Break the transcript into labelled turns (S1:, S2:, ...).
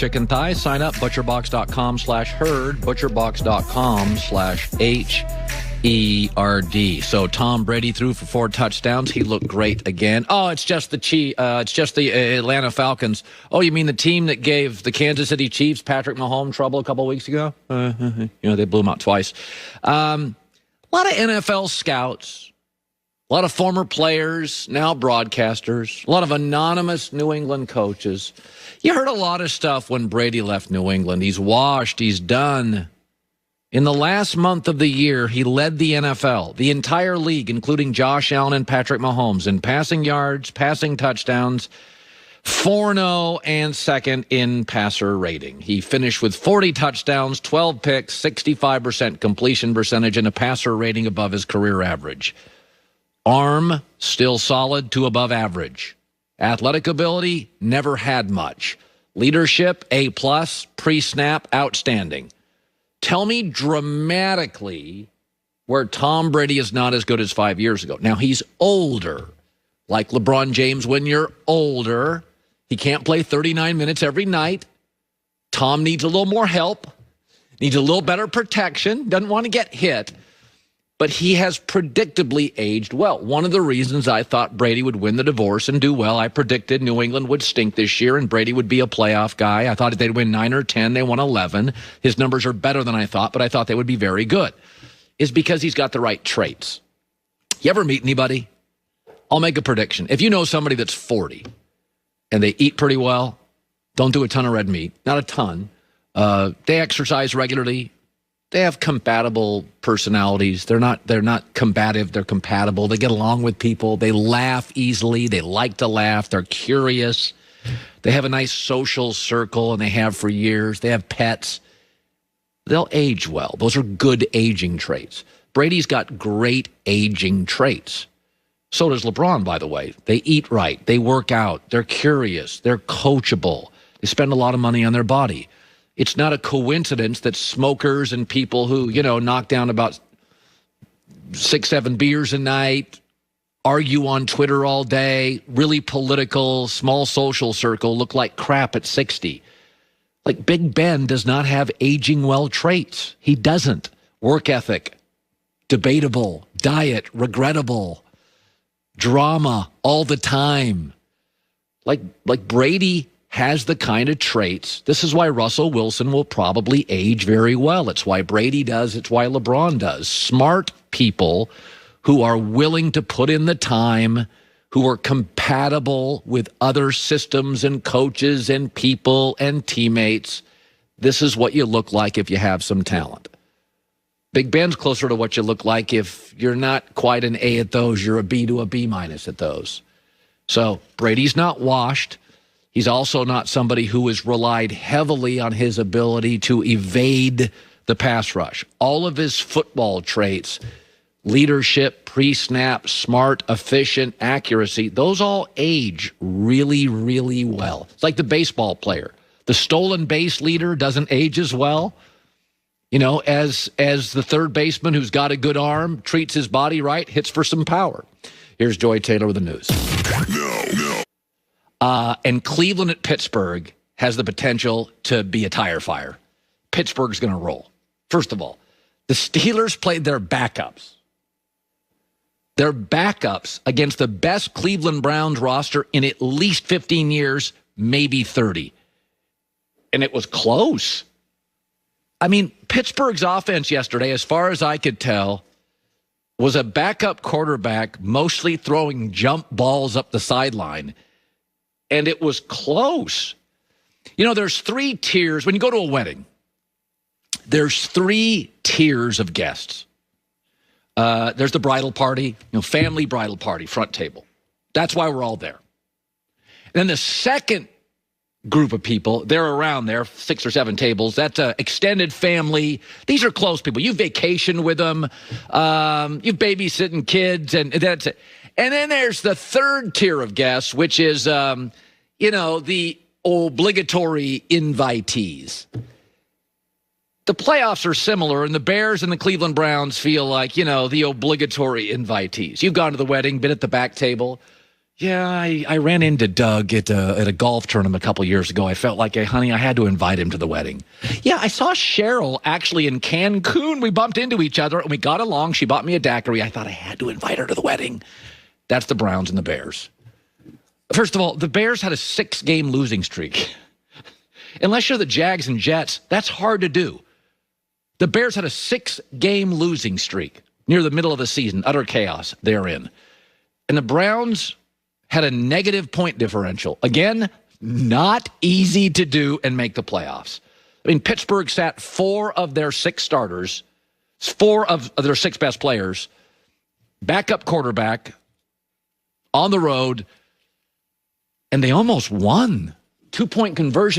S1: chicken thigh. Sign up, butcherbox.com/herd, butcherbox.com/HERD. So Tom Brady threw for 4 touchdowns. He looked great again. Oh, it's just the Atlanta Falcons. Oh, you mean the team that gave the Kansas City Chiefs Patrick Mahomes trouble a couple of weeks ago? They blew him out twice. A lot of NFL scouts, a lot of former players, now broadcasters, a lot of anonymous New England coaches. You heard a lot of stuff when Brady left New England. He's washed. He's done. In the last month of the year, he led the NFL, the entire league, including Josh Allen and Patrick Mahomes, in passing yards, passing touchdowns, 4-0, and second in passer rating. He finished with 40 touchdowns, 12 picks, 65% completion percentage, and a passer rating above his career average. Arm, still solid to above average. Athletic ability, never had much. Leadership, A+, pre-snap, outstanding. Tell me dramatically where Tom Brady is not as good as 5 years ago. Now, he's older. Like LeBron James, when you're older, he can't play 39 minutes every night. Tom needs a little more help, needs a little better protection, doesn't want to get hit. But he has predictably aged well. One of the reasons I thought Brady would win the divorce and do well, I predicted New England would stink this year and Brady would be a playoff guy. I thought they'd win 9 or 10. They won 11. His numbers are better than I thought, but I thought they would be very good, is because he's got the right traits. You ever meet anybody? I'll make a prediction. If you know somebody that's 40 and they eat pretty well, don't do a ton of red meat, not a ton, they exercise regularly, they have compatible personalities. They're not combative. They're compatible. They get along with people. They laugh easily. They like to laugh. They're curious. They have a nice social circle, and they have for years. They have pets. They'll age well. Those are good aging traits. Brady's got great aging traits. So does LeBron, by the way. They eat right. They work out. They're curious. They're coachable. They spend a lot of money on their body. It's not a coincidence that smokers and people who, knock down about 6-7 beers a night, argue on Twitter all day, really political, small social circle, look like crap at 60. Like Big Ben does not have aging well traits. He doesn't. Work ethic, debatable, diet, regrettable, drama all the time. Like Brady has the kind of traits. This is why Russell Wilson will probably age very well. It's why Brady does. It's why LeBron does. Smart people who are willing to put in the time, who are compatible with other systems and coaches and people and teammates. This is what you look like if you have some talent. Big Ben's closer to what you look like if you're not quite an A at those. You're a B to a B- at those. So Brady's not washed. He's also not somebody who has relied heavily on his ability to evade the pass rush. All of his football traits, leadership, pre-snap, smart, efficient, accuracy, those all age really, really well. It's like the baseball player. The stolen base leader doesn't age as well. As the third baseman who's got a good arm, treats his body right, hits for some power. Here's Joy Taylor with the news. No. And Cleveland at Pittsburgh has the potential to be a tire fire. Pittsburgh's going to roll. First of all, the Steelers played their backups. Their backups against the best Cleveland Browns roster in at least 15 years, maybe 30. And it was close. I mean, Pittsburgh's offense yesterday, as far as I could tell, was a backup quarterback mostly throwing jump balls up the sideline. And it was close. There's 3 tiers. When you go to a wedding, there's 3 tiers of guests. There's the bridal party, family bridal party, front table. That's why we're all there. And then the second group of people, they're around there, 6 or 7 tables. That's extended family. These are close people. You vacation with them. You've babysitting kids, and that's it. And then there's the third tier of guests, which is, the obligatory invitees. The playoffs are similar, and the Bears and the Cleveland Browns feel like, the obligatory invitees. You've gone to the wedding, been at the back table. Yeah, I ran into Doug at a golf tournament a couple years ago. I felt like, hey, honey, I had to invite him to the wedding. Yeah, I saw Cheryl actually in Cancun. We bumped into each other, and we got along. She bought me a daiquiri. I thought I had to invite her to the wedding. That's the Browns and the Bears. First of all, the Bears had a 6-game losing streak. Unless you're the Jags and Jets, that's hard to do. The Bears had a 6-game losing streak near the middle of the season. Utter chaos therein. And the Browns had a negative point differential. Again, not easy to do and make the playoffs. I mean, Pittsburgh sat 4 of their 6 starters, 4 of their 6 best players, backup quarterback, on the road, and they almost won. 2-point conversion.